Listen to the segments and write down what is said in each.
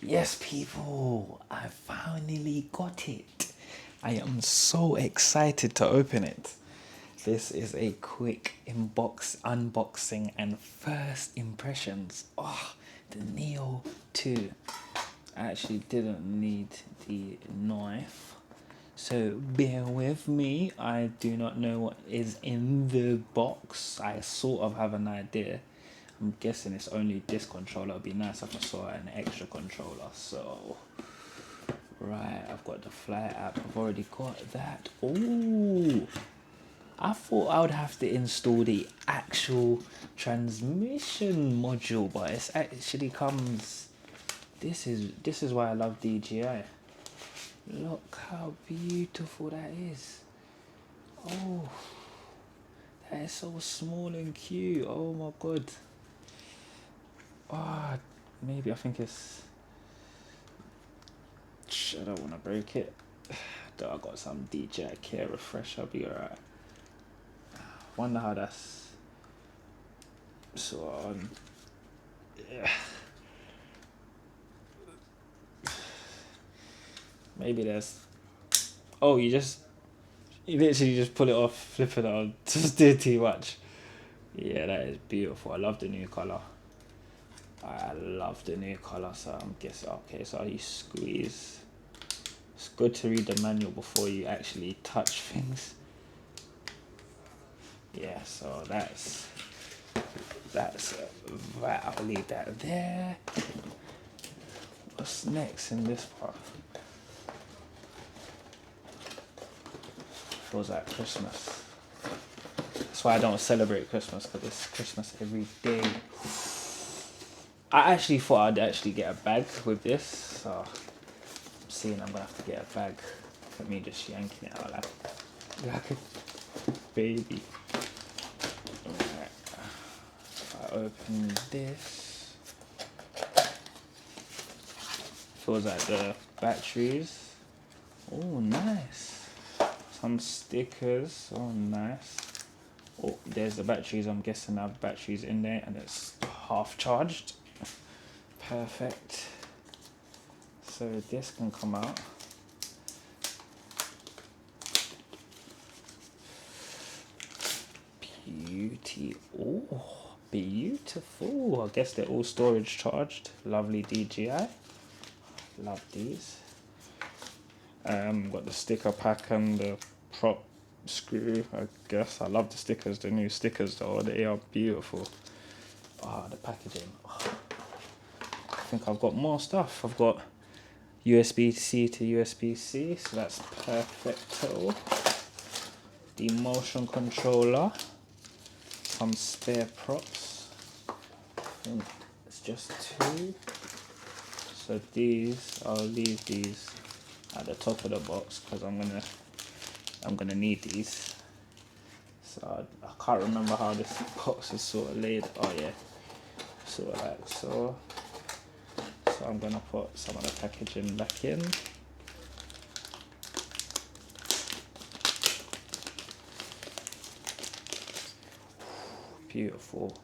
Yes, people, I finally got it. I am so excited to open it. This is a quick unboxing and first impressions. Oh, the Neo 2. I actually didn't need the knife. So bear with me. I do not know what is in the box. I sort of have an idea. I'm guessing it's only this controller. It'd be nice if I saw an extra controller. So, right, I've got the Fly app. I've already got that. Oh, I thought I would have to install the actual transmission module, but it actually comes. This is why I love DJI. Look how beautiful that is. Oh, that is so small and cute. Oh my god. Ah, maybe I think it's. I don't want to break it. Though I got some DJI Care refresh. I'll be alright. Wonder how that's. So yeah. Maybe there's. Oh, you literally just pull it off, flip it on, just do too much. Yeah, that is beautiful. I love the new color. I love the new color. So I'm guessing. Okay, so you squeeze. It's good to read the manual before you actually touch things. Yeah, so that's that. I'll leave that there. What's next in this part? Feels like Christmas. That's why I don't celebrate Christmas, because it's Christmas every day. I actually thought I'd actually get a bag with this, so I'm seeing I'm gonna have to get a bag. Let me just yanking it out like a baby. Alright. If I open this, feels like the batteries. Oh, nice. Some stickers. Oh, nice. Oh, there's the batteries. I'm guessing I have batteries in there, and it's half charged. Perfect. So this can come out. Beauty. Oh, beautiful. I guess they're all storage charged. Lovely DJI. Love these. Got the sticker pack and the prop screw. I guess I love the stickers. The new stickers though, they are beautiful. Ah, the packaging. Oh, I think I've got more stuff. I've got USB-C to USB-C, so that's perfecto. The motion controller, some spare props. I think it's just two. So these, I'll leave these at the top of the box because I'm gonna need these. So I can't remember how this box is sort of laid. Oh yeah, sort of like so. So I'm gonna put some of the packaging back in. Beautiful.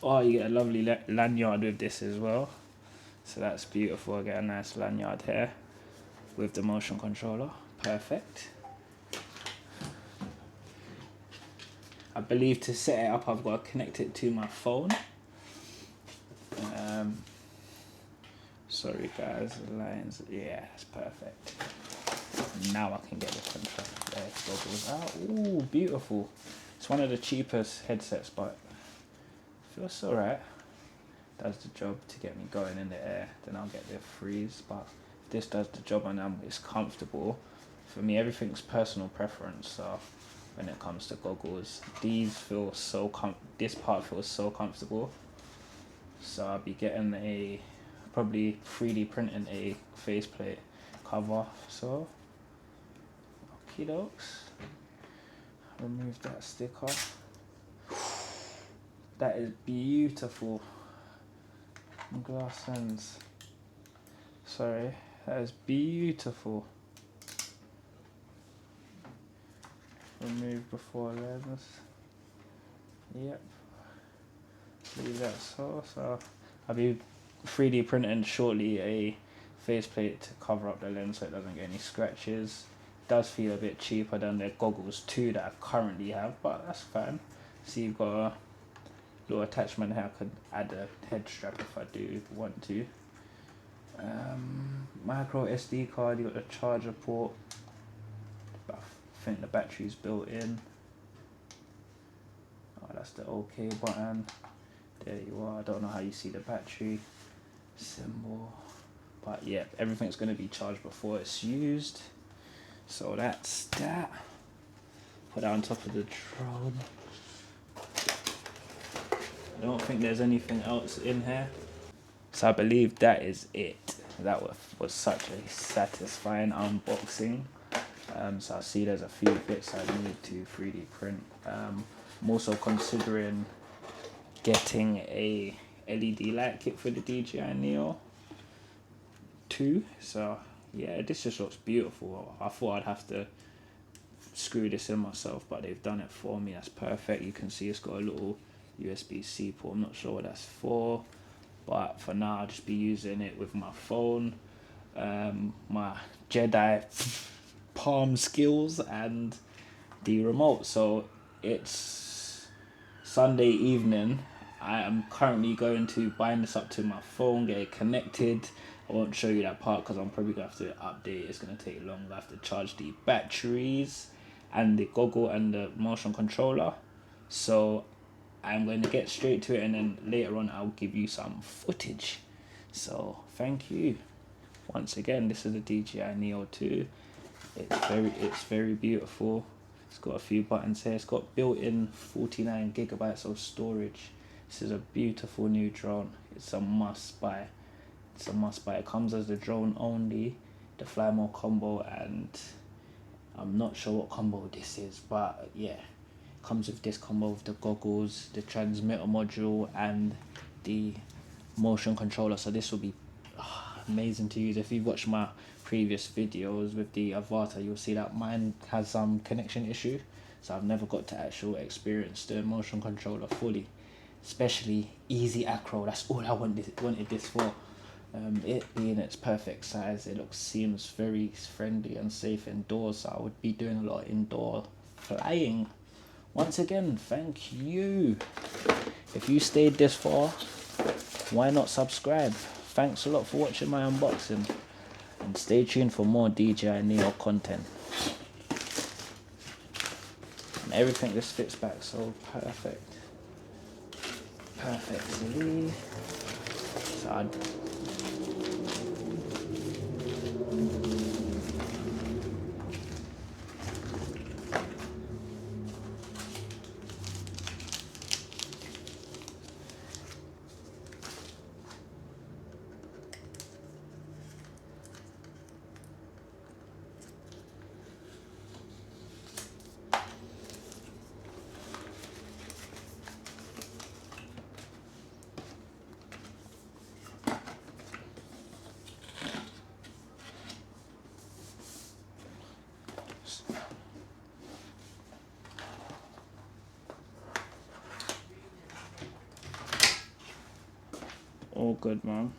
Oh, you get a lovely lanyard with this as well. So that's beautiful. I get a nice lanyard here with the motion controller. Perfect. I believe to set it up, I've got to connect it to my phone. Sorry guys, the lines. Yeah, it's perfect. Now I can get the controller. There, goggles out. Ooh, beautiful. It's one of the cheapest headsets, but it feels alright. Does the job to get me going in the air. Then I'll get the freeze, but this does the job and it's comfortable. For me, everything's personal preference. So when it comes to goggles, these feel so this part feels so comfortable. So I'll be getting probably 3D printing a faceplate cover. So okie dokes. Remove that sticker. That is beautiful. Glass ends. Sorry, that is beautiful. remove before lens. Yep. Leave that so I'll be 3D printing shortly a faceplate to cover up the lens so it doesn't get any scratches. Does feel a bit cheaper than the goggles 2 that I currently have, but that's fine. See, you've got a little attachment here. I could add a head strap if I do want to. Micro SD card, you got the charger port. I think the battery's built in. Oh, that's the OK button. There you are. I don't know how you see the battery symbol, but yeah, everything's going to be charged before it's used. So that's that. Put that on top of the drone. I don't think there's anything else in here. So I believe that is it. That was such a satisfying unboxing. So I see there's a few bits I need to 3D print. I'm also considering getting a LED light kit for the DJI Neo 2. So yeah, this just looks beautiful. I thought I'd have to screw this in myself, but they've done it for me. That's perfect. You can see it's got a little USB-C port. I'm not sure what that's for, but for now I'll just be using it with my phone, my Jedi palm skills, and the remote. So it's Sunday evening. I am currently going to bind this up to my phone, get it connected. I won't show you that part because I'm probably going to have to update. It's going to take long. I have to charge the batteries and the goggle and the motion controller. So I'm going to get straight to it, and then later on I'll give you some footage. So thank you. Once again, this is the DJI Neo 2. It's very beautiful. It's got a few buttons here. It's got built-in 49 gigabytes of storage. This is a beautiful new drone. It's a must buy. It's a must buy. It comes as the drone only, the fly mode combo, and I'm not sure what combo this is, but yeah, it comes with this combo with the goggles, the transmitter module, and the motion controller. So this will be amazing to use. If you've watched my previous videos with the avatar, you'll see that mine has some connection issue, so I've never got to actually experience the motion controller fully, especially easy acro. That's all I wanted this for. It being its perfect size, it seems very friendly and safe indoors, so I would be doing a lot of indoor flying. Once again, thank you. If you stayed this far, why not subscribe? Thanks a lot for watching my unboxing, and stay tuned for more DJI Neo content. And everything just fits back so perfectly. So all good, man.